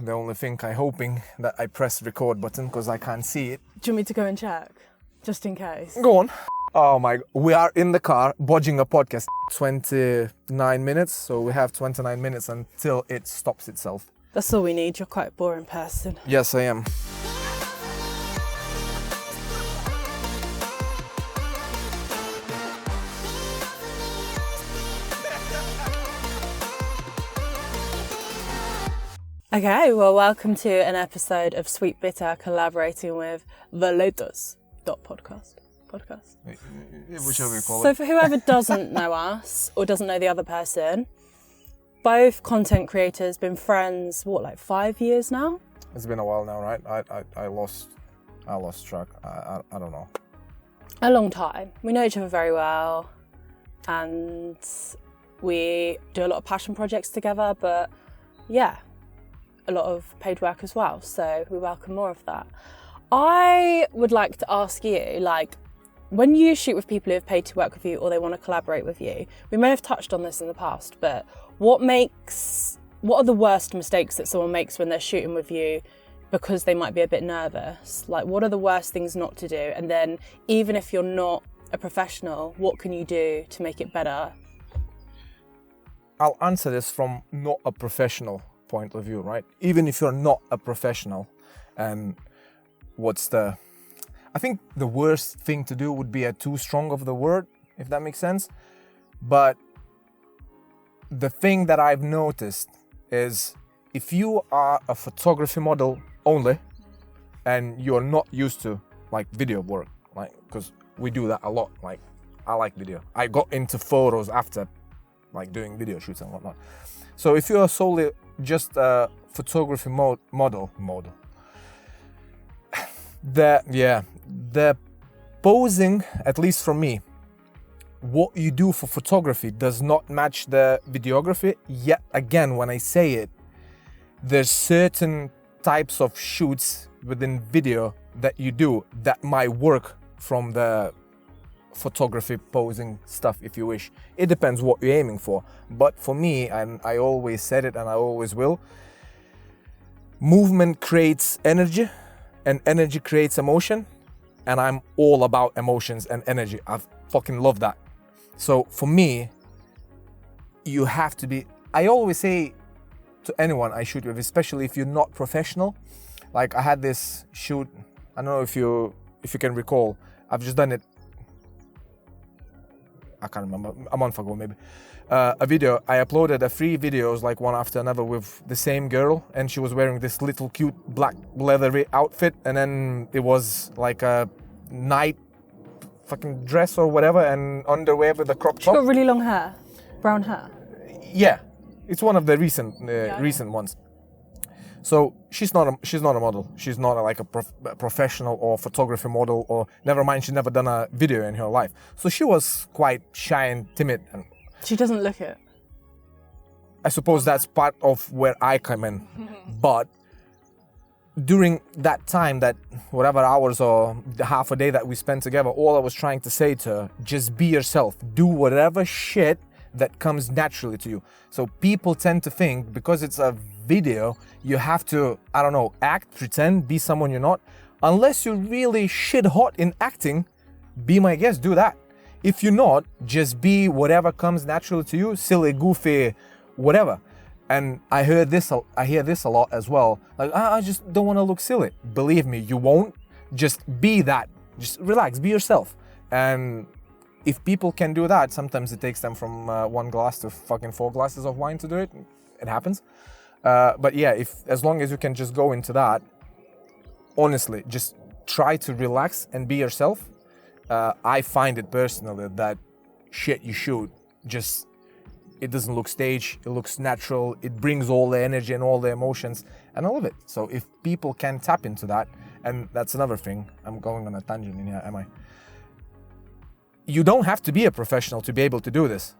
The only thing I'm hoping that I press record button because I can't see it. Do you want me to go and check? Just in case. Go on. Oh my, we are in the car bodging a podcast. 29 minutes, so we have 29 minutes until it stops itself. That's all we need. You're quite a boring person. Yes, I am. Okay, well, welcome to an episode of Sweet Bitter collaborating with the latest podcast. Whichever you call So it. for whoever doesn't know us or doesn't know the other person, both content creators, been friends, like 5 years now? It's been a while now, right? I lost track. I don't know. A long time. We know each other very well and we do a lot of passion projects together, but yeah, a lot of paid work as well, so we welcome more of that. I would like to ask you, when you shoot with people who have paid to work with you or they want to collaborate with you, we may have touched on this in the past, but what are the worst mistakes that someone makes when they're shooting with you because they might be a bit nervous? What are the worst things not to do? And then even if you're not a professional, what can you do to make it better? I'll answer this from not a professional point of view, right? Even if you're not a professional, and I think the worst thing to do would be a too strong of the word, if that makes sense. But the thing that I've noticed is if you are a photography model only and you're not used to video work, because we do that a lot. I like video. I got into photos after doing video shoots and whatnot. So if you're solely just a photography model, the posing, at least for me, what you do for photography does not match the videography. Yet again, when I say it, there's certain types of shoots within video that you do that might work from the photography posing stuff, if you wish. It depends what you're aiming for. But for me, and I always said it and I always will, movement creates energy and energy creates emotion, and I'm all about emotions and energy. I fucking love that. So for me, you have to be, I always say to anyone I shoot with, especially if you're not professional, I had this shoot, I don't know if you can recall, I've just done it, I can't remember, a month ago maybe. A video, I uploaded 3 videos one after another with the same girl, and she was wearing this little cute black leathery outfit, and then it was a night fucking dress or whatever and underwear with a crop top. She's got really long hair, brown hair. Yeah, it's one of the recent ones. So she's not a model. She's not a professional or photography model, or never mind, she's never done a video in her life. So she was quite shy and timid, and she doesn't look it. I suppose that's part of where I come in. But during that time, that whatever hours or the half a day that we spent together, all I was trying to say to her, just be yourself. Do whatever shit that comes naturally to you. So people tend to think because it's a video, you have to, act, pretend, be someone you're not. Unless you're really shit hot in acting, be my guest, do that. If you're not, just be whatever comes naturally to you, silly, goofy, whatever. And I hear this a lot as well. I just don't want to look silly. Believe me, you won't. Just be that. Just relax, be yourself. And if people can do that, sometimes it takes them from 1 glass to fucking 4 glasses of wine to do it. It happens. But yeah, as long as you can just go into that, honestly, just try to relax and be yourself. I find it personally that shit you shoot, it doesn't look staged, it looks natural, it brings all the energy and all the emotions, and I love it. So if people can tap into that, and that's another thing, I'm going on a tangent in here, am I? You don't have to be a professional to be able to do this.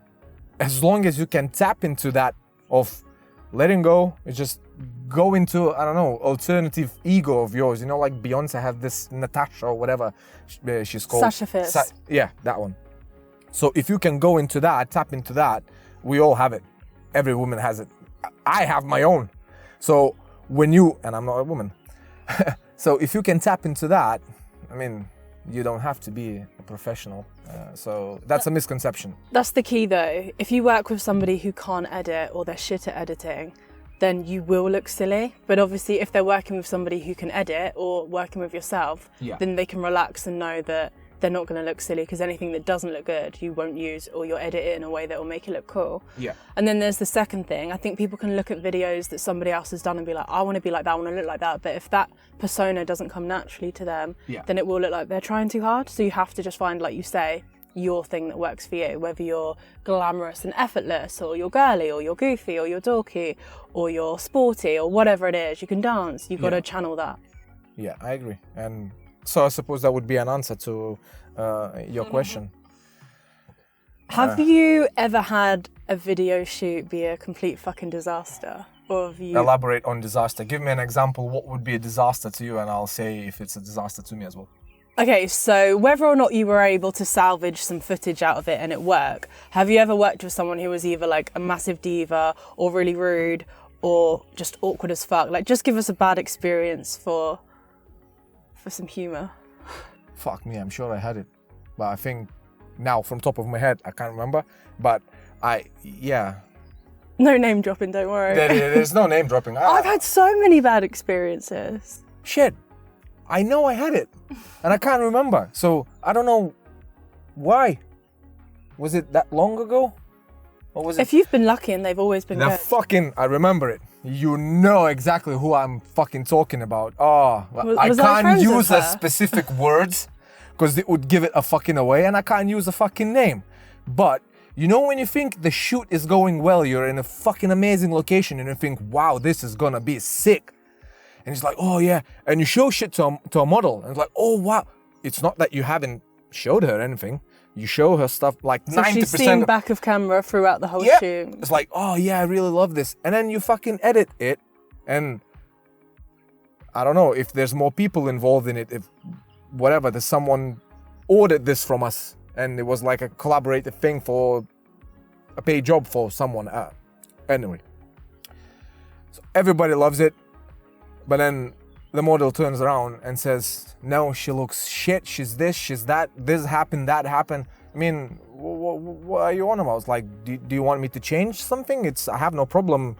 As long as you can tap into that of letting go, it's just go into, alternative ego of yours. Like Beyonce had this Natasha or whatever she's called. Sasha Fierce. Yeah, that one. So if you can go into that, tap into that, we all have it. Every woman has it. I have my own. So when you, and I'm not a woman, so if you can tap into that, I mean, you don't have to be a professional. So that's a misconception. That's the key though. If you work with somebody who can't edit or they're shit at editing, then you will look silly. But obviously if they're working with somebody who can edit or working with yourself, then they can relax and know that they're not going to look silly, because anything that doesn't look good you won't use, or you'll edit it in a way that will make it look cool. Yeah. And then there's the second thing. I think people can look at videos that somebody else has done and be like, I want to be like that, I want to look like that. But if that persona doesn't come naturally to them, then it will look like they're trying too hard. So you have to just find, like you say, your thing that works for you, whether you're glamorous and effortless, or you're girly, or you're goofy, or you're dorky, or you're sporty, or whatever it is. You can dance, you've got to channel that. Yeah, I agree. And so I suppose that would be an answer to your question. Have you ever had a video shoot be a complete fucking disaster? Or have you... Elaborate on disaster. Give me an example. What would be a disaster to you, and I'll say if it's a disaster to me as well. Okay, so whether or not you were able to salvage some footage out of it and it work, have you ever worked with someone who was either like a massive diva or really rude or just awkward as fuck? Like, just give us a bad experience for some humour. Fuck me, I'm sure I had it. But I think now from top of my head, I can't remember. But No name dropping, don't worry. There's no name dropping. I've had so many bad experiences. Shit. I know I had it. And I can't remember. So I don't know why. Was it that long ago? Or was it? If you've been lucky and they've always been good. I remember it. You know exactly who I'm fucking talking about. Oh, I was can't use a specific words because it would give it a fucking away, and I can't use a fucking name. But you know when you think the shoot is going well, you're in a fucking amazing location and you think, wow, this is gonna be sick. And it's like, oh yeah. And you show shit to a model and it's like, oh wow. It's not that you haven't showed her anything. You show her stuff like 90%. So she's seen back of camera throughout the whole shoot. It's like, oh yeah, I really love this. And then you fucking edit it. And I don't know if there's more people involved in it. If whatever, there's someone ordered this from us. And it was like a collaborative thing for a paid job for someone. Anyway. So everybody loves it. But then the model turns around and says, no, she looks shit, she's this, she's that, this happened, that happened. I mean, what are you on about? It's like, do you want me to change something? I have no problem,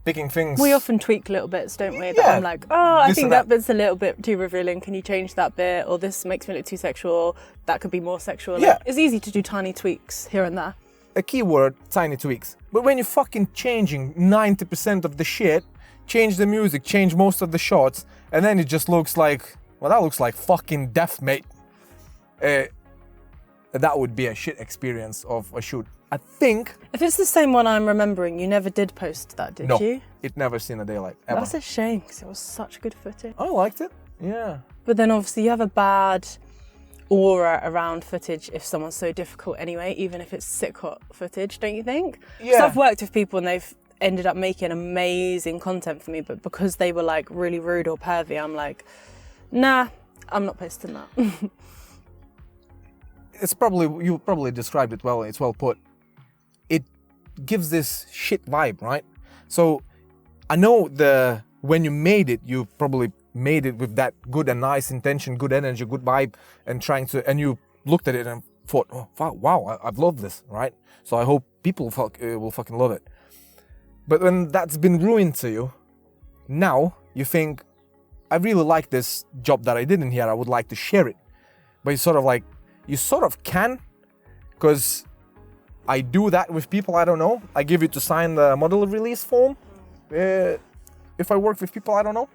picking things. We often tweak little bits, don't we? That I'm like, oh, I think that bit's a little bit too revealing. Can you change that bit? Or this makes me look too sexual. That could be more sexual. Yeah. Like, it's easy to do tiny tweaks here and there. A key word, tiny tweaks. But when you're fucking changing 90% of the shit, change the music, change most of the shots, and then it just looks like, well, that looks like fucking death, mate. That would be a shit experience of a shoot. I think... If it's the same one I'm remembering, you never did post that, did you? No, it never seen a daylight, ever. That's a shame, because it was such good footage. I liked it, yeah. But then obviously you have a bad aura around footage if someone's so difficult anyway, even if it's sick hot footage, don't you think? Yeah. So I've worked with people and they've ended up making amazing content for me, but because they were like really rude or pervy, I'm like, nah, I'm not posting that. You probably described it well, it's well put. It gives this shit vibe, right? So I know when you made it, you probably made it with that good and nice intention, good energy, good vibe, and you looked at it and thought, oh wow, I've loved this, right? So I hope people will fucking love it. But when that's been ruined to you, now you think, I really like this job that I did in here, I would like to share it. But you sort of can, because I do that with people I don't know. I give you to sign the model release form if I work with people I don't know.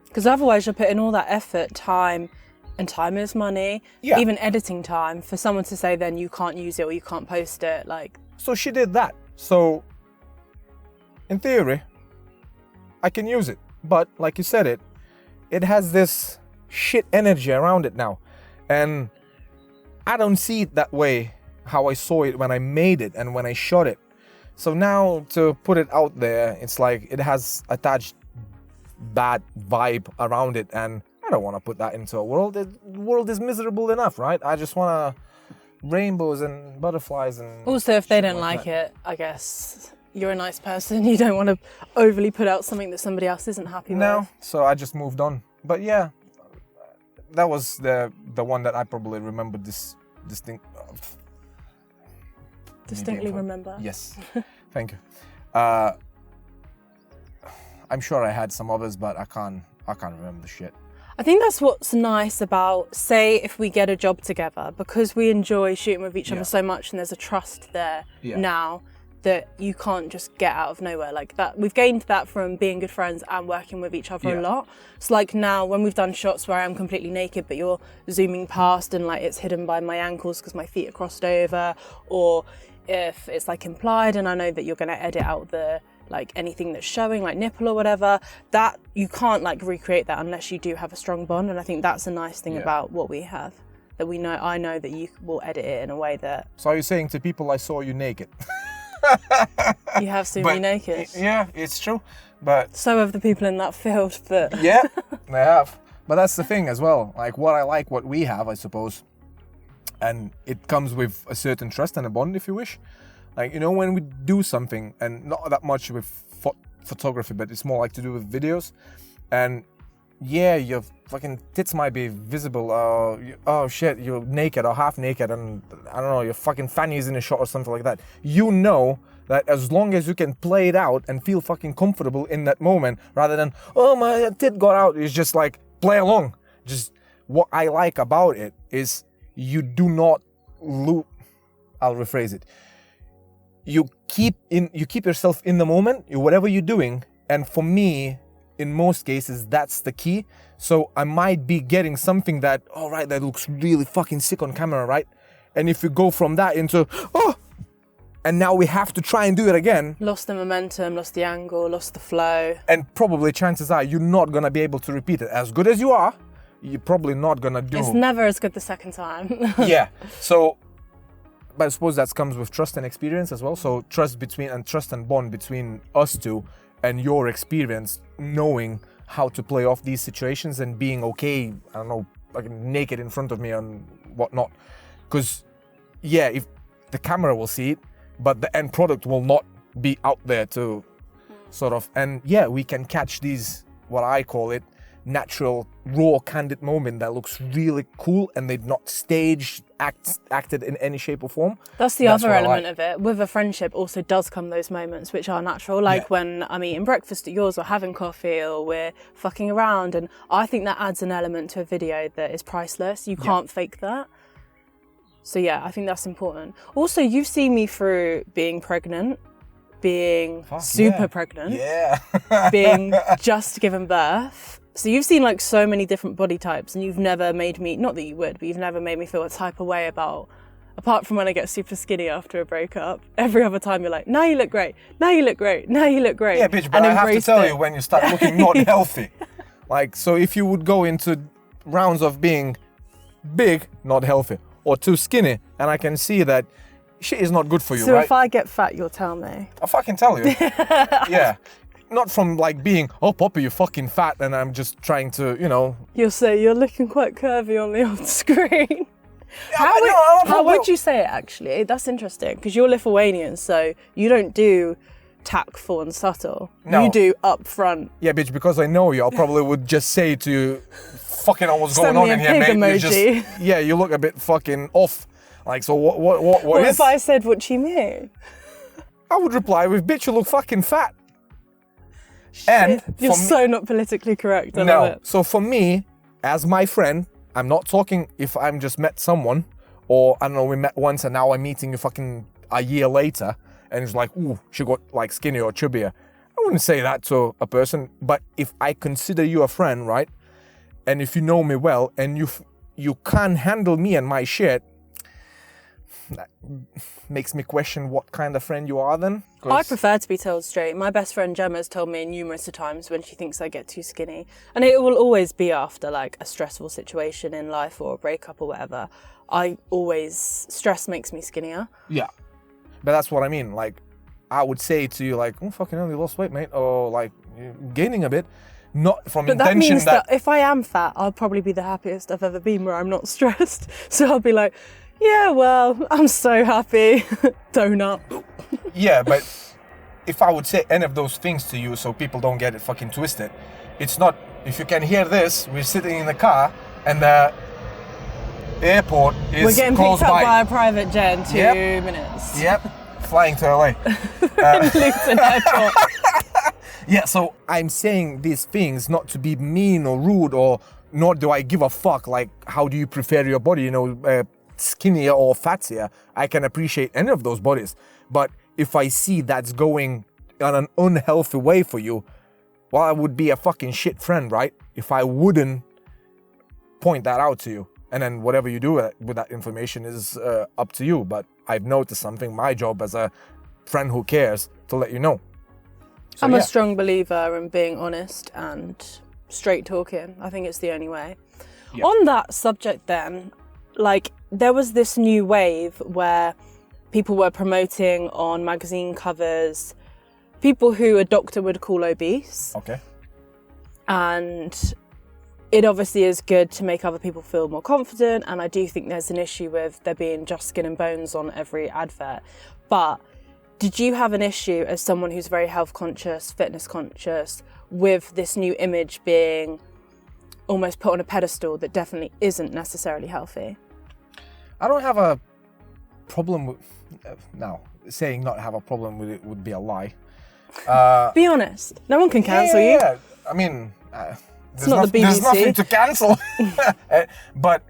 Because otherwise you're putting all that effort, time, and time is money, even editing time, for someone to say then you can't use it or you can't post it. So she did that. So in theory, I can use it. But like you said, it has this shit energy around it now. And I don't see it that way, how I saw it when I made it and when I shot it. So now to put it out there, it's like it has attached bad vibe around it. And I don't want to put that into a world. The world is miserable enough, right? I just want rainbows and butterflies. And also, if they don't like it, I guess... you're a nice person. You don't want to overly put out something that somebody else isn't happy with. No, so I just moved on. But yeah, that was the one that I probably remember Distinctly remember. Yes, thank you. I'm sure I had some others, but I can't remember the shit. I think that's what's nice about, say, if we get a job together, because we enjoy shooting with each other so much, and there's a trust there now that you can't just get out of nowhere like that. We've gained that from being good friends and working with each other a lot. It's like now when we've done shots where I'm completely naked, but you're zooming past and like it's hidden by my ankles because my feet are crossed over, or if it's like implied and I know that you're going to edit out the like anything that's showing, like nipple or whatever, that you can't like recreate that unless you do have a strong bond. And I think that's a nice thing about what we have, that we know, I know that you will edit it in a way that... So are you saying to people, I saw you naked? You have seen me naked. Yeah, it's true. But so have the people in that field, but... Yeah, they have. But that's the thing as well. Like what we have, I suppose. And it comes with a certain trust and a bond, if you wish. Like, you know, when we do something, and not that much with photography, but it's more like to do with videos. And yeah, your fucking tits might be visible. Oh shit, you're naked or half naked, and I don't know, your fucking fanny is in a shot or something like that. You know that as long as you can play it out and feel fucking comfortable in that moment, rather than, oh, my tit got out, it's just like, play along. Just what I like about it is you do not I'll rephrase it. You keep yourself in the moment, whatever you're doing. And for me, in most cases, that's the key. So I might be getting something that, all right, that looks really fucking sick on camera, right? And if you go from that into, oh, and now we have to try and do it again. Lost the momentum, lost the angle, lost the flow. And probably chances are you're not gonna be able to repeat it. As good as you are, you're probably not gonna do. It's never as good the second time. Yeah, so, but I suppose that comes with trust and experience as well. So trust and bond between us two and your experience, knowing how to play off these situations and being okay, I don't know, like naked in front of me and whatnot. Because, yeah, if the camera will see it, but the end product will not be out there to sort of, and yeah, we can catch these, what I call it, natural, raw, candid moment that looks really cool, and they're not staged, acted in any shape or form. That's the other element of it. With a friendship also does come those moments which are natural, like when I'm eating breakfast at yours or having coffee or we're fucking around, and I think that adds an element to a video that is priceless. You can't fake that. So yeah, I think that's important. Also, you've seen me through being pregnant, being super pregnant, being just given birth. So you've seen like so many different body types, and you've never made me, not that you would, but you've never made me feel a type of way about, apart from when I get super skinny after a breakup. Every other time you're like, now you look great, now you look great, now you look great. Yeah, bitch, but I have to tell you, when you start looking not healthy, like, so if you would go into rounds of being big, not healthy, or too skinny, and I can see that shit is not good for you, so right? if I get fat, you'll tell me. I'll fucking tell you. Yeah. Not from like being, oh, Poppy, you're fucking fat, and I'm just trying to, you know. You'll say, you're looking quite curvy on the old screen. How would you say it, actually? That's interesting, because you're Lithuanian, so you don't do tactful and subtle. No. You do up front. Yeah, bitch, because I know you, I probably would just say to you, fucking know what's going on in here, mate. Emoji. Yeah, you look a bit fucking off. Like, so what is? If I said, what do you mean? I would reply with, bitch, you look fucking fat. And you're so not politically correct. I love it. So for me, as my friend, I'm not talking if I'm just met someone, or I don't know, we met once and now I'm meeting you fucking a year later, and it's like, ooh, she got like skinnier or chubbier. I wouldn't say that to a person, but if I consider you a friend, right, and if you know me well, and you can't handle me and my shit, that makes me question what kind of friend you are then. I prefer to be told straight. My best friend Gemma's told me numerous times when she thinks I get too skinny. And it will always be after like a stressful situation in life or a breakup or whatever. Stress makes me skinnier. Yeah. But that's what I mean. Like, I would say to you like, oh, fucking hell, you lost weight, mate. Or like, you're gaining a bit. Not from intention. But that means that if I am fat, I'll probably be the happiest I've ever been where I'm not stressed. So I'll be like, yeah, well, I'm so happy. Donut. Yeah, but if I would say any of those things to you so people don't get it fucking twisted, it's not, if you can hear this, we're sitting in the car and the airport is We're getting close picked up by. by a private jet in 2 minutes. Yep, flying to LA. Luton Airport. Yeah, so I'm saying these things not to be mean or rude, or nor do I give a fuck, like, how do you prefer your body, you know, skinnier or fattier. I can appreciate any of those bodies. But if I see that's going on an unhealthy way for you, well, I would be a fucking shit friend, right? If I wouldn't point that out to you. And then whatever you do with that information is up to you. But I've noticed something, my job as a friend who cares, to let you know. So, I'm a strong believer in being honest and straight talking. I think it's the only way. Yeah. On that subject then, like, there was this new wave where people were promoting on magazine covers people who a doctor would call obese. Okay. And it obviously is good to make other people feel more confident, and I do think there's an issue with there being just skin and bones on every advert. But did you have an issue as someone who's very health conscious, fitness conscious, with this new image being almost put on a pedestal that definitely isn't necessarily healthy? I don't have a problem with... now, saying not have a problem with it would be a lie. Be honest. No one can cancel you. Yeah, I mean... It's not the BBC. There's nothing to cancel. But,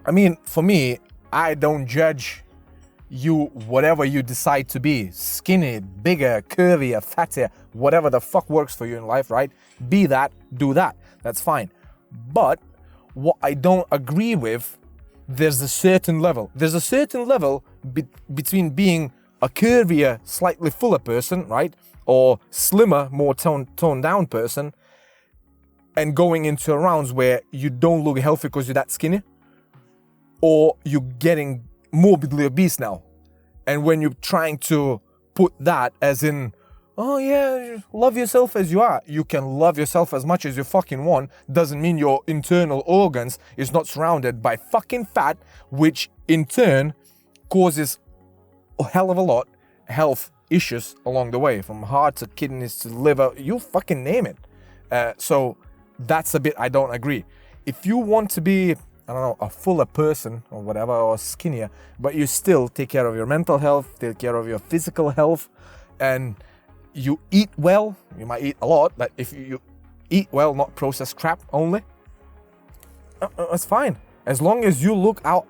I mean, for me, I don't judge you, whatever you decide to be. Skinny, bigger, curvier, fattier, whatever the fuck works for you in life, right? Be that, do that. That's fine. But what I don't agree with, there's a certain level. There's a certain level between being a curvier, slightly fuller person, right? Or slimmer, more toned down person, and going into rounds where you don't look healthy because you're that skinny, or you're getting morbidly obese now. And when you're trying to put that as in, oh yeah, love yourself as you are. You can love yourself as much as you fucking want. Doesn't mean your internal organs is not surrounded by fucking fat, which in turn causes a hell of a lot health issues along the way, from heart to kidneys to liver, you fucking name it. So that's a bit I don't agree. If you want to be, I don't know, a fuller person or whatever, or skinnier, but you still take care of your mental health, take care of your physical health, and you eat well, you might eat a lot, but if you eat well, not processed crap only, it's fine. As long as you look out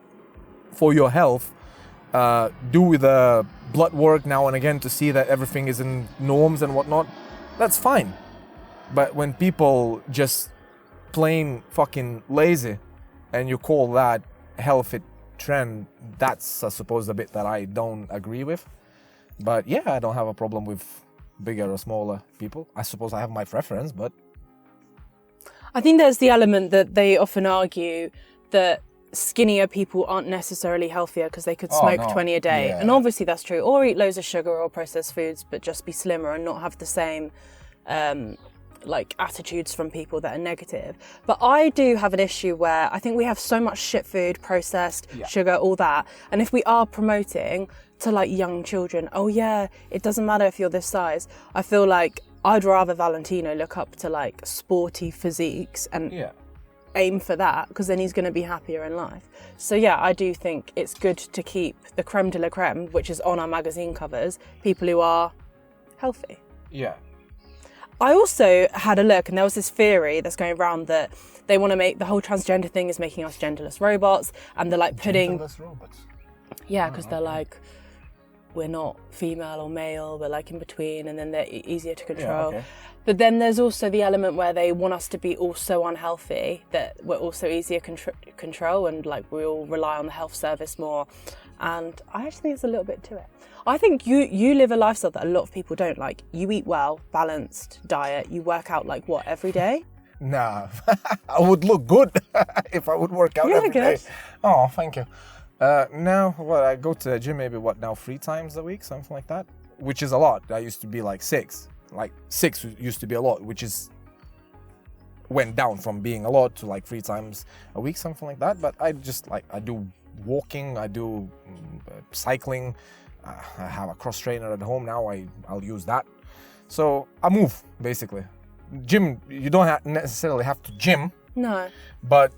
for your health, do the blood work now and again to see that everything is in norms and whatnot, that's fine. But when people just plain fucking lazy and you call that healthy trend, that's I suppose the bit that I don't agree with. But yeah, I don't have a problem with bigger or smaller people. I suppose I have my preference, but... I think there's the element that they often argue that skinnier people aren't necessarily healthier because they could smoke 20 a day. Yeah. And obviously that's true. Or eat loads of sugar or processed foods, but just be slimmer and not have the same like attitudes from people that are negative. But I do have an issue where I think we have so much shit food, processed, sugar, all that. And if we are promoting to like young children, oh yeah, it doesn't matter if you're this size. I feel like I'd rather Valentino look up to like sporty physiques and aim for that, because then he's going to be happier in life. So yeah, I do think it's good to keep the creme de la creme, which is on our magazine covers, people who are healthy. Yeah. I also had a look, and there was this theory that's going around that they want to make the whole transgender thing is making us genderless robots, and they're like putting... Genderless robots? Yeah, because they're like, we're not female or male, we're like in between, and then they're easier to control. Yeah, okay. But then there's also the element where they want us to be all so unhealthy that we're also easier control, and like we all rely on the health service more. And I actually think it's a little bit to it. I think you live a lifestyle that a lot of people don't. Like, you eat well, balanced diet, you work out like what, every day? Nah, I would look good if I would work out every day. Oh, thank you. Now, I go to the gym maybe, 3 times a week, something like that, which is a lot. I used to be like 6. Like 6 used to be a lot, which is went down from being a lot to like 3 times a week, something like that. But I just like, I do walking, I do cycling, I have a cross trainer at home now. I'll use that. So I move basically. Gym, you don't necessarily have to gym. No. But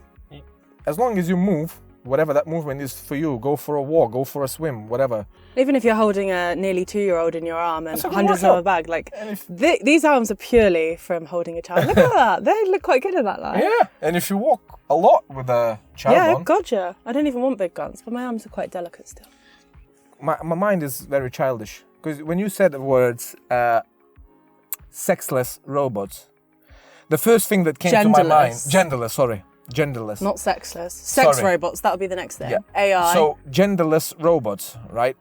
as long as you move, whatever that movement is for you, go for a walk, go for a swim, whatever. Even if you're holding a nearly 2-year-old in your arm and hundreds of a bag, like these arms are purely from holding a child. Look at that. They look quite good in that light. Yeah, and if you walk a lot with a child on. Gotcha. I don't even want big guns, but my arms are quite delicate still. My mind is very childish. Because when you said the words sexless robots, the first thing that came to my mind... Genderless. Not sexless. Sex robots, that would be the next thing. Yeah. AI. So, genderless robots, right?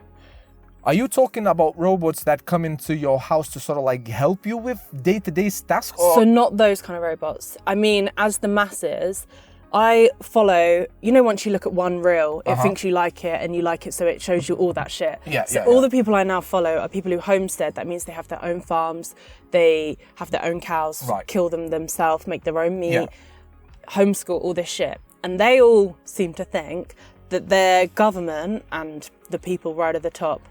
Are you talking about robots that come into your house to sort of like help you with day-to-day tasks? Or? So not those kind of robots. I mean, as the masses, I follow, once you look at one reel, it thinks you like it and you like it, so it shows you all that shit. All the people I now follow are people who homestead. That means they have their own farms, they have their own cows, kill them themselves, make their own meat, homeschool, all this shit. And they all seem to think that their government and the people right at the top,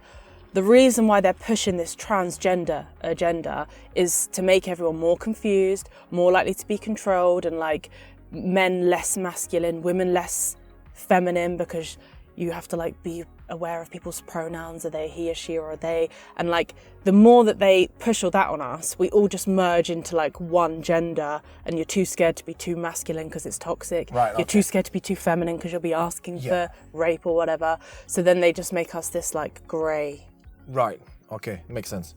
the reason why they're pushing this transgender agenda is to make everyone more confused, more likely to be controlled, and like men less masculine, women less feminine, because you have to like be aware of people's pronouns. Are they he or she or are they? And like the more that they push all that on us, we all just merge into like one gender, and you're too scared to be too masculine because it's toxic. You're too scared to be too feminine because you'll be asking for rape or whatever. So then they just make us this like grey. Right. Okay. Makes sense.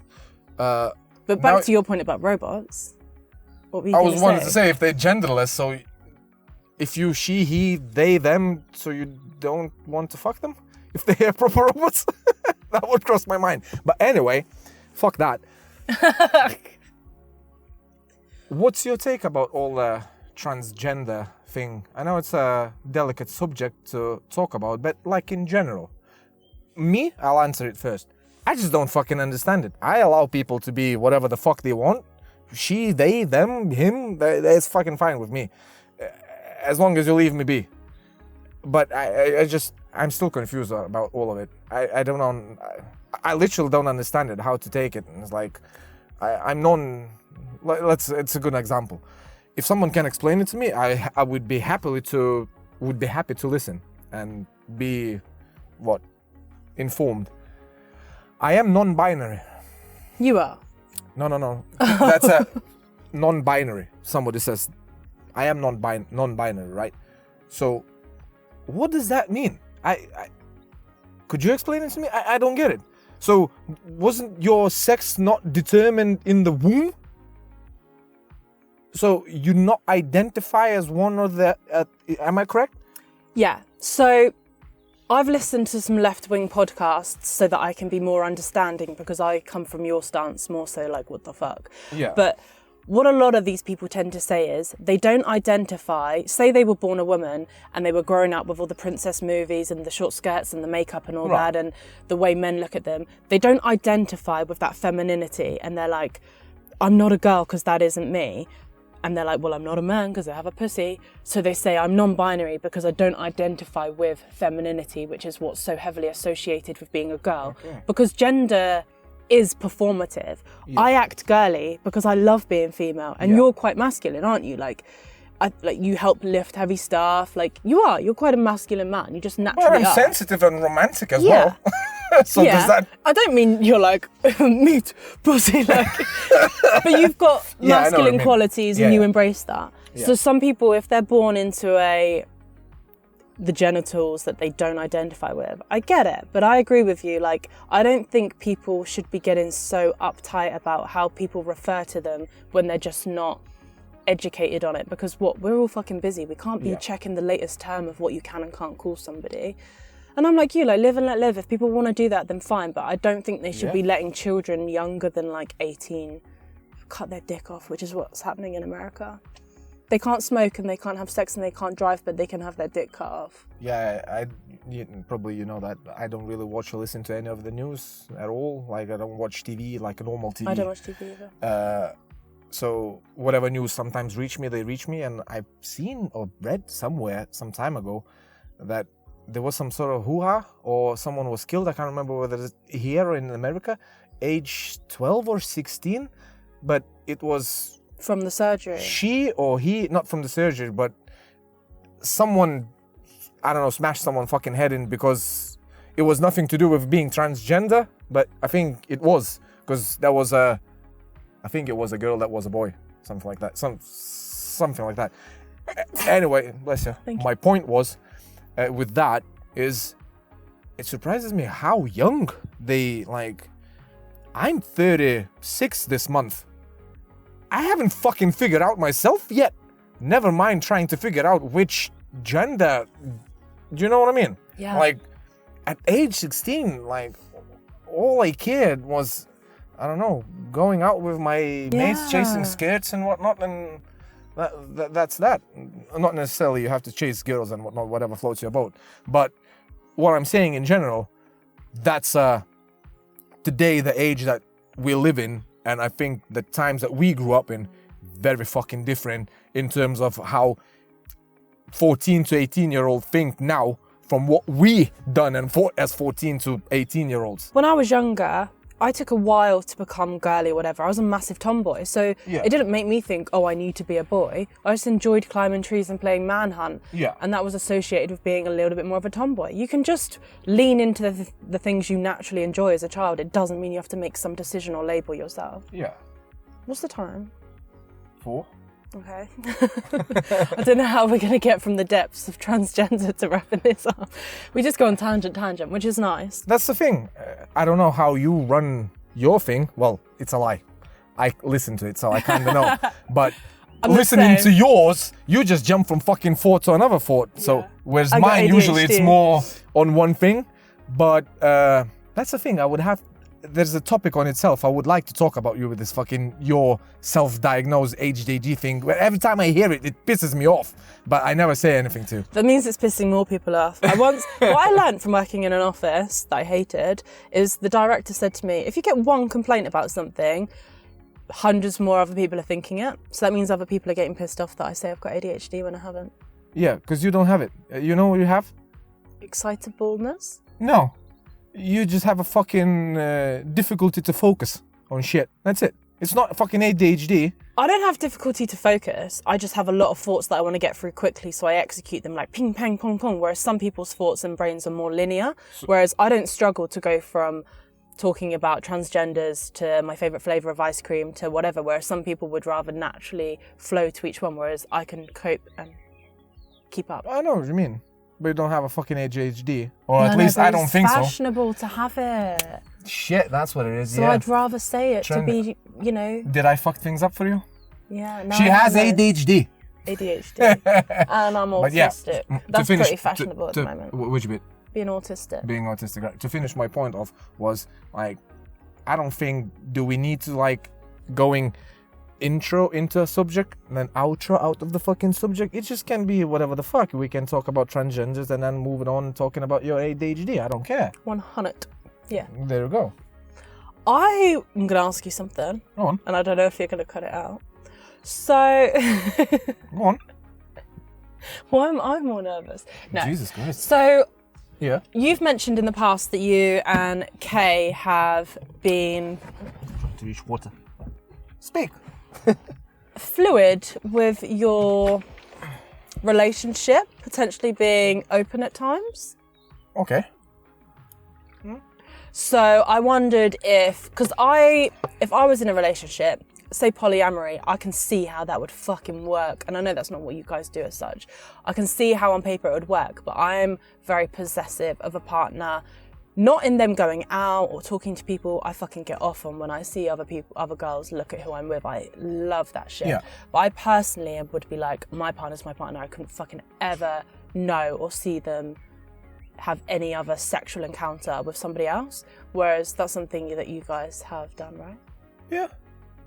But back to your point about robots. What were you I was wanting to say if they're genderless, so if you, she, he, they, them, so you don't want to fuck them? If they are proper robots? That would cross my mind. But anyway, fuck that. What's your take about all the transgender thing? I know it's a delicate subject to talk about, but like in general. Me, I'll answer it first. I just don't fucking understand it. I allow people to be whatever the fuck they want. She, they, them, him, that's fucking fine with me. As long as you leave me be. But I'm still confused about all of it. I don't know. I literally don't understand it, how to take it. And it's like, it's a good example. If someone can explain it to me, I would be happy to listen and be, informed. I am non-binary. You are? No. That's a non-binary. Somebody says, I am non-binary, right? So, what does that mean? Could you explain it to me? I don't get it. So, wasn't your sex not determined in the womb? So, you not identify as one or the... am I correct? Yeah. So, I've listened to some left-wing podcasts so that I can be more understanding, because I come from your stance more so like, what the fuck? Yeah. But what a lot of these people tend to say is they don't identify, say they were born a woman and they were growing up with all the princess movies and the short skirts and the makeup and all that and the way men look at them. They don't identify with that femininity, and they're like, I'm not a girl because that isn't me. And they're like, well, I'm not a man because I have a pussy. So they say I'm non-binary because I don't identify with femininity, which is what's so heavily associated with being a girl. Okay. Because gender is performative. Yeah. I act girly because I love being female, and you're quite masculine, aren't you? Like you help lift heavy stuff. Like you're quite a masculine man. You just naturally are. Sensitive and romantic as well. So does that... I don't mean you're like meat, pussy, like, but you've got masculine qualities and you embrace that. Yeah. So some people, if they're born into the genitals that they don't identify with, I get it, but I agree with you. Like, I don't think people should be getting so uptight about how people refer to them when they're just not educated on it, because we're all fucking busy. We can't be checking the latest term of what you can and can't call somebody. And I'm like you, like, live and let live. If people want to do that, then fine. But I don't think they should be letting children younger than like 18 cut their dick off, which is what's happening in America. They can't smoke and they can't have sex and they can't drive, but they can have their dick cut off. Yeah, probably you know that. I don't really watch or listen to any of the news at all. Like, I don't watch TV, like a normal TV. I don't watch TV either. So whatever news sometimes reach me, and I've seen or read somewhere some time ago that there was some sort of hoo-ha or someone was killed. I can't remember whether it's here or in America, age 12 or 16, but it was From the surgery. she or he, not from the surgery, but someone, I don't know, smashed someone's fucking head in because it was nothing to do with being transgender, but I think it was, because there was I think it was a girl that was a boy, something like that, something like that. Anyway, bless you. Thank you. My point was, with that, is it surprises me how young they, like, I'm 36 this month. I haven't fucking figured out myself yet. Never mind trying to figure out which gender. Do you know what I mean? Yeah. Like, at age 16, like, all I cared was, I don't know, going out with my mates, chasing skirts and whatnot, and that's that. Not necessarily you have to chase girls and whatnot, whatever floats your boat. But what I'm saying in general, that's today the age that we live in, and I think the times that we grew up in, very fucking different in terms of how 14 to 18-year-old think now from what we done and fought as 14 to 18-year-olds. When I was younger, I took a while to become girly or whatever. I was a massive tomboy, so it didn't make me think, oh, I need to be a boy. I just enjoyed climbing trees and playing manhunt. Yeah. And that was associated with being a little bit more of a tomboy. You can just lean into the things you naturally enjoy as a child. It doesn't mean you have to make some decision or label yourself. Yeah. What's the time? 4. Okay. I don't know how we're going to get from the depths of transgender to wrapping this up. We just go on tangent, which is nice. That's the thing. I don't know how you run your thing. Well, it's a lie. I listen to it, so I kind of know. But listening to yours, you just jump from fucking fort to another fort. So whereas mine, usually it's more on one thing. But that's the thing. There's a topic on itself. I would like to talk about you with this fucking your self-diagnosed ADHD thing. Where every time I hear it, it pisses me off. But I never say anything to. That means it's pissing more people off. What I learned from working in an office that I hated is the director said to me, if you get one complaint about something, hundreds more other people are thinking it. So that means other people are getting pissed off that I say I've got ADHD when I haven't. Yeah, because you don't have it. You know what you have? Excitableness? No. You just have a fucking difficulty to focus on shit. That's it. It's not fucking ADHD. I don't have difficulty to focus. I just have a lot of thoughts that I want to get through quickly, so I execute them like ping, pang, pong, pong, whereas some people's thoughts and brains are more linear. Whereas I don't struggle to go from talking about transgenders to my favourite flavour of ice cream to whatever, whereas some people would rather naturally flow to each one, whereas I can cope and keep up. I know what you mean. But you don't have a fucking ADHD. Or at least I don't think so. It's fashionable to have it. Shit, that's what it is, So I'd rather say it to be, you know... Did I fuck things up for you? Yeah. She has ADHD. ADHD. And I'm autistic. That's pretty fashionable at the moment. Which bit? Being autistic. Being autistic. Right. To finish my point off was, like, I don't think, do we need to, like, going intro into a subject and then outro out of the fucking subject? It just can be whatever the fuck. We can talk about transgenders and then moving on and talking about your ADHD. I don't care. 100. Yeah. There you go. I'm going to ask you something. Go on. And I don't know if you're going to cut it out. So... Go on. Well, I'm more nervous. No. Jesus Christ. So... Yeah. You've mentioned in the past that you and Kay have been... To reach water. Speak. Fluid with your relationship, potentially being open at times. Okay. So I wondered if I was in a relationship, say polyamory, I can see how that would fucking work. And I know that's not what you guys do as such. I can see how on paper it would work, but I'm very possessive of a partner. Not in them going out or talking to people. I fucking get off on when I see other girls look at who I'm with. I love that shit. Yeah. But I personally would be like, my partner's my partner. I couldn't fucking ever know or see them have any other sexual encounter with somebody else. Whereas that's something that you guys have done, right? Yeah.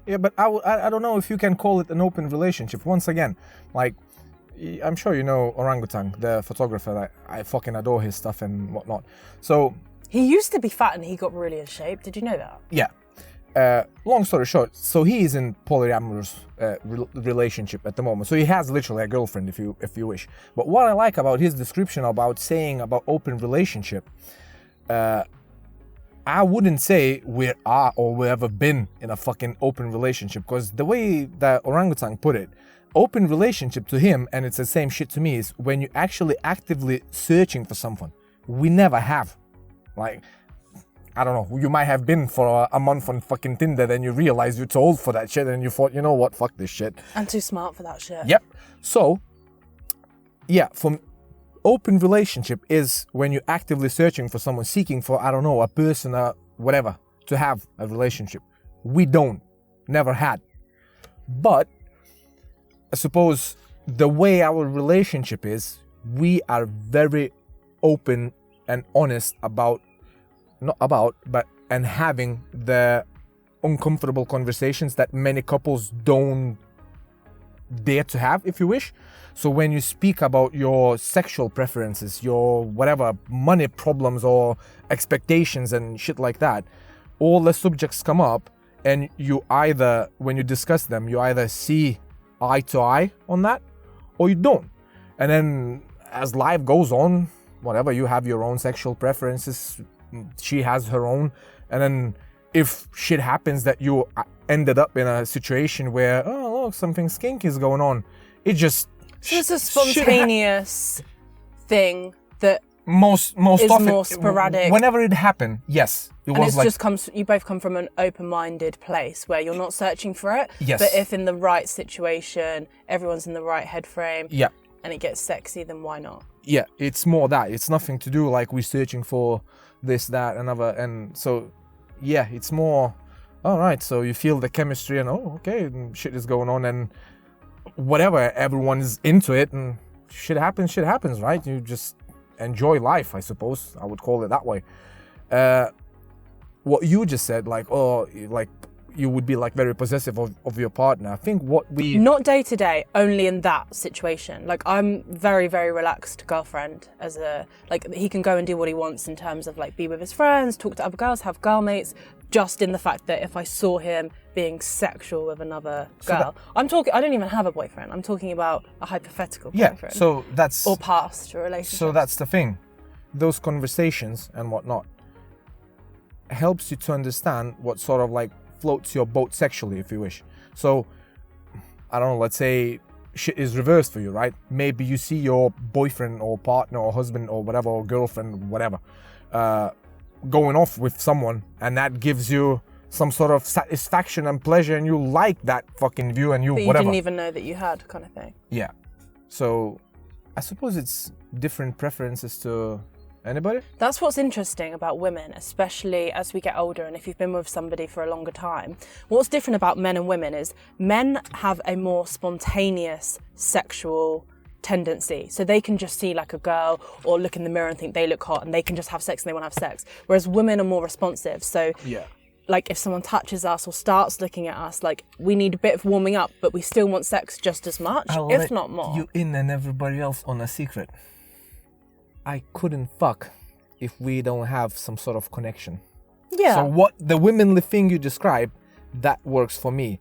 Yeah, but I don't know if you can call it an open relationship. Once again, like, I'm sure you know Orangutan, the photographer. I fucking adore his stuff and whatnot. So... He used to be fat and he got really in shape. Did you know that? Yeah. long story short, so he is in polyamorous relationship at the moment. So he has literally a girlfriend, if you wish. But what I like about his description about saying about open relationship, I wouldn't say we are or we ever been in a fucking open relationship, because the way that orangutan put it, open relationship to him, and it's the same shit to me, is when you're actually actively searching for someone. We never have. Like, I don't know, you might have been for a month on fucking Tinder, then you realize you're too old for that shit and you thought, you know what, fuck this shit. And too smart for that shit. Yep. So, yeah, from open relationship is when you're actively searching for someone, seeking for, I don't know, a person, whatever, to have a relationship. We don't, never had. But I suppose the way our relationship is, we are very open and honest and having the uncomfortable conversations that many couples don't dare to have, if you wish. So when you speak about your sexual preferences, your whatever, money problems or expectations and shit like that, all the subjects come up, and you either, when you discuss them, you either see eye to eye on that or you don't. And then as life goes on, whatever, you have your own sexual preferences, she has her own, and then if shit happens that you ended up in a situation where, oh look, something skinky is going on, it just... So it's a spontaneous thing that most is often, more sporadic. Whenever it happened, yes. And it just comes, you both come from an open-minded place where you're not searching for it. Yes. But if in the right situation, everyone's in the right head frame, yeah, and it gets sexy, then why not? Yeah, it's more that. It's nothing to do like we're searching for this, that, another. And so, yeah, it's more, all right, so you feel the chemistry and, oh, okay, and shit is going on and whatever, everyone's into it and shit happens, right? You just enjoy life, I suppose. I would call it that way. What you just said, like, oh, like you would be like very possessive of your partner. I think what we... Not day to day, only in that situation. Like, I'm very, very relaxed girlfriend as a, like, he can go and do what he wants in terms of like be with his friends, talk to other girls, have girl mates, just in the fact that if I saw him being sexual with another girl, I don't even have a boyfriend. I'm talking about a hypothetical boyfriend. Yeah, so that's... Or past relationship. So that's the thing. Those conversations and whatnot helps you to understand what sort of like floats your boat sexually, if you wish. So, I don't know, let's say shit is reversed for you, right? Maybe you see your boyfriend or partner or husband or whatever, or girlfriend, whatever, going off with someone, and that gives you some sort of satisfaction and pleasure, and you like that fucking view, and you that you whatever. Didn't even know that you had, kind of thing. Yeah. So, I suppose it's different preferences to anybody. That's what's interesting about women, especially as we get older, and if you've been with somebody for a longer time. What's different about men and women is men have a more spontaneous sexual tendency. So they can just see like a girl or look in the mirror and think they look hot, and they can just have sex and they want to have sex. Whereas women are more responsive. So yeah, like if someone touches us or starts looking at us, like we need a bit of warming up, but we still want sex just as much, if not more. You in and everybody else on a secret. I couldn't fuck if we don't have some sort of connection. Yeah. So what the womanly thing you describe, that works for me.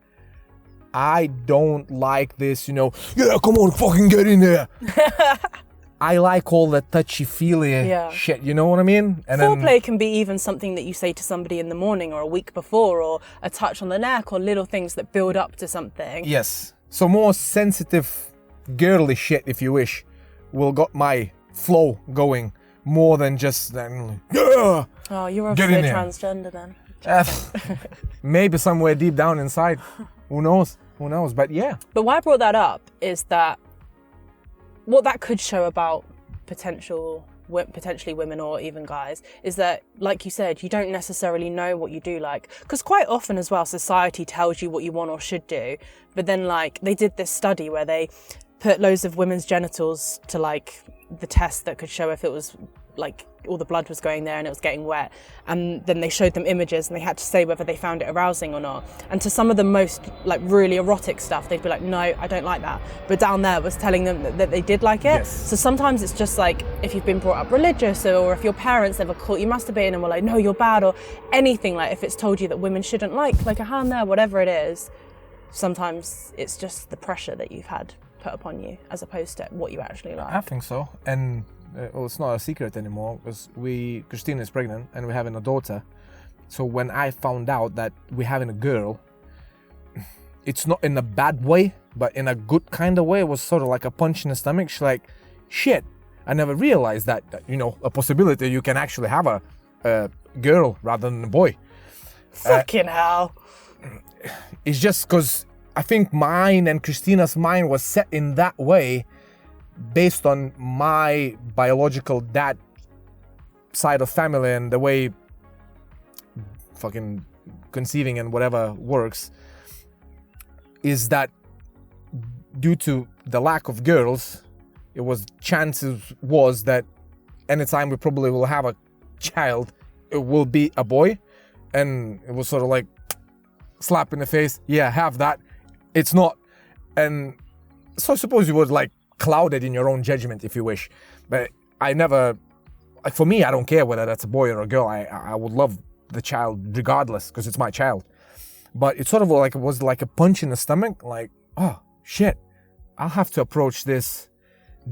I don't like this, yeah, come on, fucking get in there. I like all the touchy-feely shit, you know what I mean? And foreplay can be even something that you say to somebody in the morning or a week before, or a touch on the neck, or little things that build up to something. Yes. So more sensitive, girly shit, if you wish, will got my flow going more than just yeah. Oh, you're obviously a transgender then. Maybe somewhere deep down inside. Who knows? But yeah. But why I brought that up is that what that could show about potentially women or even guys is that, like you said, you don't necessarily know what you do like. Because quite often as well, society tells you what you want or should do. But then like they did this study where they put loads of women's genitals to like the test that could show if it was like all the blood was going there and it was getting wet, and then they showed them images and they had to say whether they found it arousing or not. And to some of the most like really erotic stuff, they'd be like, no, I don't like that, but down there was telling them that they did like it. So sometimes it's just like, if you've been brought up religious, or if your parents ever caught you masturbating and were like, no, you're bad, or anything, like if it's told you that women shouldn't like a hand there, whatever it is, sometimes it's just the pressure that you've had put upon you as opposed to what you actually like. I think so. And well, it's not a secret anymore, because Christina is pregnant and we're having a daughter. So when I found out that we're having a girl, it's not in a bad way, but in a good kind of way. It was sort of like a punch in the stomach. She's like, shit, I never realized that you know, a possibility you can actually have a girl rather than a boy. Fucking hell. It's just because I think mine and Christina's mind was set in that way based on my biological dad side of family and the way fucking conceiving and whatever works, is that due to the lack of girls, chances was that anytime we probably will have a child, it will be a boy. And it was sort of like slap in the face, yeah, have that, it's not. And so I suppose you would like cloud it in your own judgment if you wish, but I never, for me, I don't care whether that's a boy or a girl. I would love the child regardless, because it's my child. But it's sort of like, it was like a punch in the stomach, like, oh shit, I'll have to approach this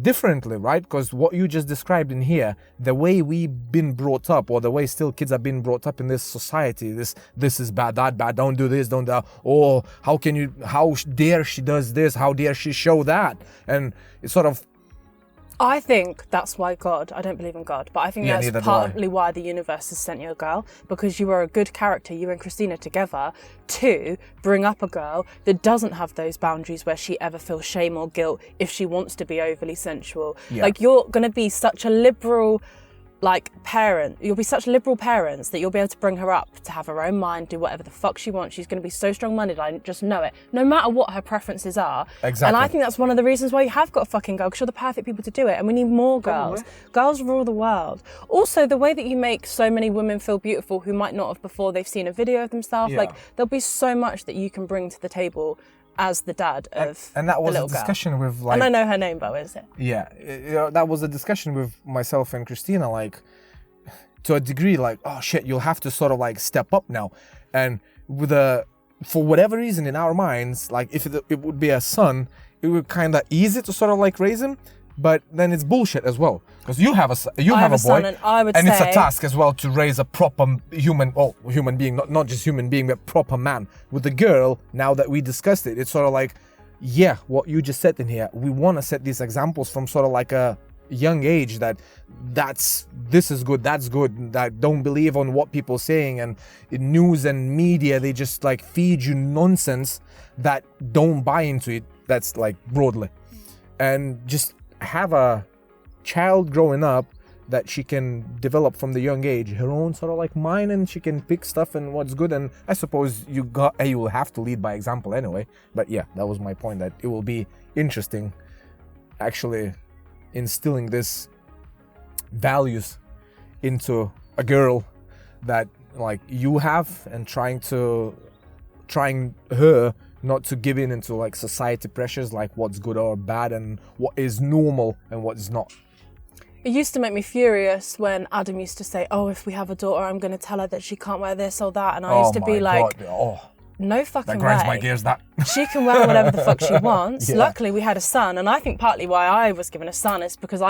differently, right? Because what you just described in here, the way we've been brought up, or the way still kids are being brought up in this society, this is bad, that bad, don't do this, don't that, oh, how dare she does this, how dare she show that. And it's sort of, I think that's why God, I don't believe in God, but I think that's partly why the universe has sent you a girl, because you are a good character, you and Christina together, to bring up a girl that doesn't have those boundaries where she ever feels shame or guilt if she wants to be overly sensual. Like, you're going to be such a liberal parent, you'll be such liberal parents that you'll be able to bring her up to have her own mind, do whatever the fuck she wants. She's going to be so strong-minded, I just know it, no matter what her preferences are. Exactly. And I think that's one of the reasons why you have got a fucking girl, because you're the perfect people to do it, and we need more girls. Girls rule the world. Also, the way that you make so many women feel beautiful who might not have before they've seen a video of themselves, like, there'll be so much that you can bring to the table as the dad of and that was the a little discussion girl. with, like, and I know her name, Bo, is it? Yeah, that was a discussion with myself and Christina, like, to a degree, like, oh shit, you'll have to sort of like step up now. And with for whatever reason in our minds, like, if it would be a son, it would kind of easy to sort of like raise him, but then it's bullshit as well, because you have a boy, son, and I would and say, it's a task as well to raise a proper human being, not just human being, but proper man. With the girl, now that we discussed it, it's sort of like, yeah, what you just said in here, we want to set these examples from sort of like a young age, this is good, that's good, that don't believe on what people saying, and in news and media they just like feed you nonsense that don't buy into it, that's like broadly. And just have a child growing up that she can develop from the young age her own sort of like mind, and she can pick stuff and what's good. And I suppose you will have to lead by example anyway. But yeah, that was my point, that it will be interesting actually instilling this values into a girl that like you have, and trying her not to give in into like society pressures, like what's good or bad and what is normal and what is not. It used to make me furious when Adam used to say, oh, if we have a daughter, I'm going to tell her that she can't wear this or that. And I used to be like, no fucking way. That grinds my gears, that. She can wear whatever the fuck she wants. Yeah. Luckily, we had a son, and I think partly why I was given a son is because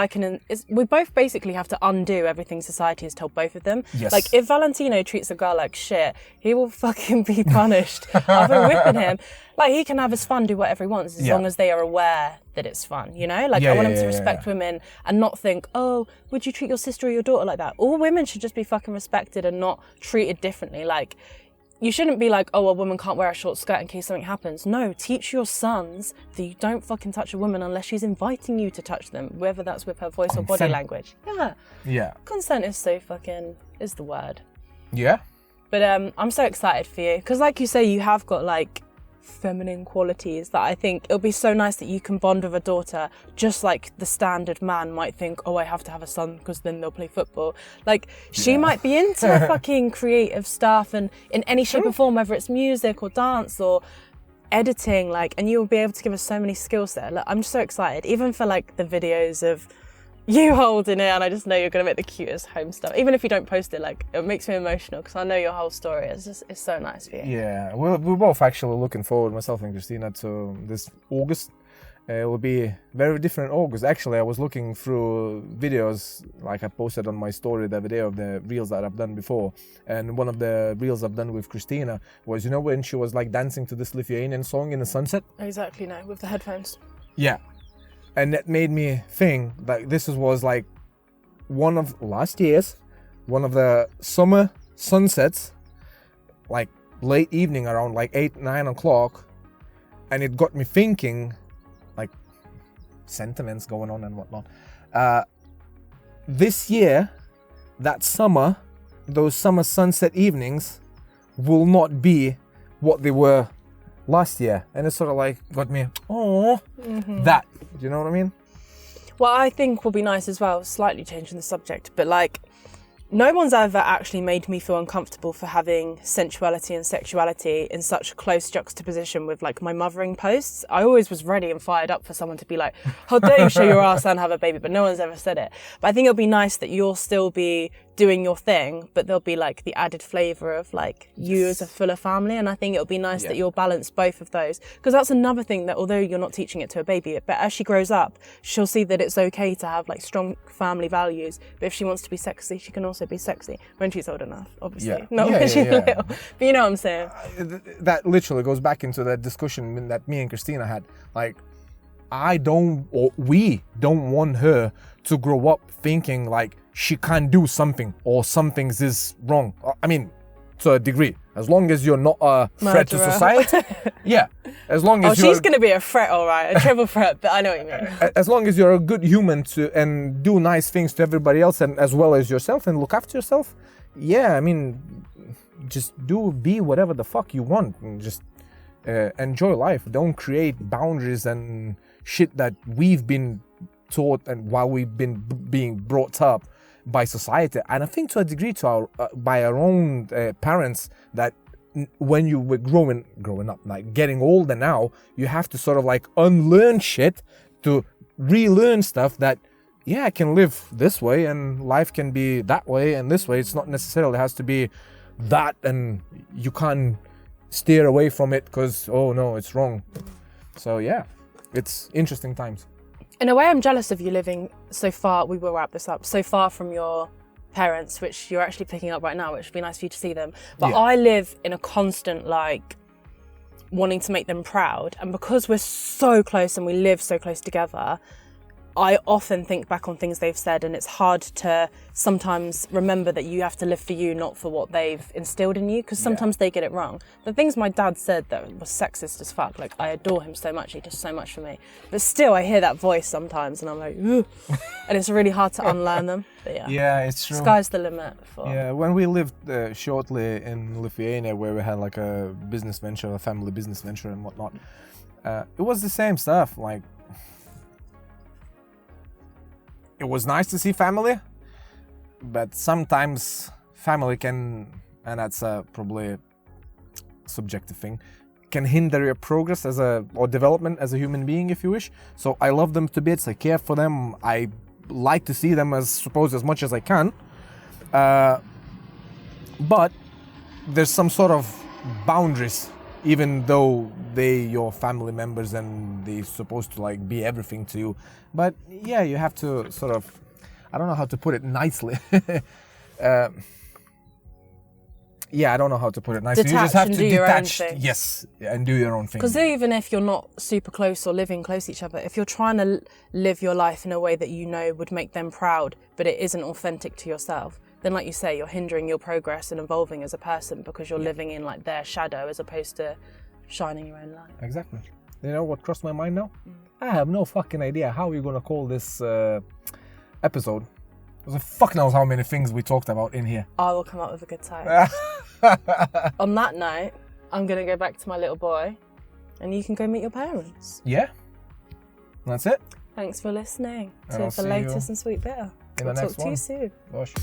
we both basically have to undo everything society has told both of them. Yes. Like, if Valentino treats a girl like shit, he will fucking be punished. I've been whipping him. Like, he can have his fun, do whatever he wants, as long as they are aware that it's fun, you know? Like, I want him to respect women and not think, oh, would you treat your sister or your daughter like that? All women should just be fucking respected and not treated differently. Like, you shouldn't be like, oh, a woman can't wear a short skirt in case something happens. No, teach your sons that you don't fucking touch a woman unless she's inviting you to touch them, whether that's with her voice or body language. Yeah. Consent is the word. Yeah. But I'm so excited for you. Because like you say, you have got like feminine qualities that I think it'll be so nice that you can bond with a daughter, just like the standard man might think, oh, I have to have a son because then they'll play football. Like, she might be into fucking creative stuff and in any shape or form, whether it's music or dance or editing, like, and you'll be able to give us so many skills there. Like, I'm just so excited, even for like the videos of you holding it, and I just know you're going to make the cutest home stuff. Even if you don't post it, like, it makes me emotional because I know your whole story. It's so nice for you. Yeah, we're both actually looking forward, myself and Christina, to this August. It will be very different August. Actually, I was looking through videos, like I posted on my story the video of the reels that I've done before. And one of the reels I've done with Christina was, you know, when she was like dancing to this Lithuanian song in the sunset? Exactly, no, with the headphones. Yeah. And that made me think that this was like one of last year's, one of the summer sunsets, like late evening around like 8, 9 o'clock. And it got me thinking, like, sentiments going on and whatnot. This year, that summer, those summer sunset evenings will not be what they were last year. And it sort of like got me, oh, that. Do you know what I mean? Well, I think will be nice as well, slightly changing the subject, but like, no one's ever actually made me feel uncomfortable for having sensuality and sexuality in such close juxtaposition with like my mothering posts. I always was ready and fired up for someone to be like, how dare you show your ass and have a baby, but no one's ever said it. But I think it'll be nice that you'll still be doing your thing, but there'll be like the added flavour of like you as a fuller family. And I think it'll be nice that you'll balance both of those, because that's another thing that although you're not teaching it to a baby, but as she grows up, she'll see that it's okay to have like strong family values. But if she wants to be sexy, she can also be sexy when she's old enough, obviously. Not when she's little. But you know what I'm saying? That literally goes back into that discussion that me and Christina had. Like, we don't want her to grow up thinking like she can't do something or something's is wrong. I mean, to a degree, as long as you're not a threat to society. Yeah, as long as she's going to be a threat, all right, a triple threat, but I know what you mean. As long as you're a good human and do nice things to everybody else and as well as yourself and look after yourself. Yeah, I mean, just be whatever the fuck you want and just enjoy life. Don't create boundaries and shit that we've been taught and while we've been being brought up by society, and I think to a degree by our own parents, that when you were growing up, like getting older now, you have to sort of like unlearn shit to relearn stuff that I can live this way and life can be that way and this way. It's not necessarily has to be that, and you can't steer away from it because oh no, it's wrong. So yeah, it's interesting times. In a way, I'm jealous of you living so far, we will wrap this up, so far from your parents, which you're actually picking up right now, which would be nice for you to see them. But I live in a constant, like, wanting to make them proud. And because we're so close and we live so close together, I often think back on things they've said, and it's hard to sometimes remember that you have to live for you, not for what they've instilled in you, because sometimes they get it wrong. The things my dad said that was sexist as fuck, like, I adore him so much, he does so much for me. But still, I hear that voice sometimes, and I'm like, ooh. And it's really hard to unlearn them. But yeah, it's true. Sky's the limit. Yeah, when we lived shortly in Lithuania, where we had like a business venture, a family business venture and whatnot, it was the same stuff, like, it was nice to see family, but sometimes family can, and that's probably a subjective thing, can hinder your progress or development as a human being, if you wish. So I love them to bits, I care for them, I like to see them as much as I can. But there's some sort of boundaries, even though your family members and they're supposed to like be everything to you. But yeah, you have to sort of, I don't know how to put it nicely. I don't know how to put it nicely. Detach, you just have to detach, yes, and do your own thing. Because even if you're not super close or living close to each other, if you're trying to live your life in a way that you know would make them proud, but it isn't authentic to yourself, then like you say, you're hindering your progress and evolving as a person because you're living in like their shadow as opposed to shining your own light. Exactly. You know what crossed my mind now? I have no fucking idea how we're gonna call this episode. There's a fuck knows how many things we talked about in here. I will come up with a good title. On that note, I'm gonna go back to my little boy and you can go meet your parents. Yeah. That's it. Thanks for listening And I'll to see The you Latest and Sweet Bitter. in the We'll next talk to you one. soon. Gosh.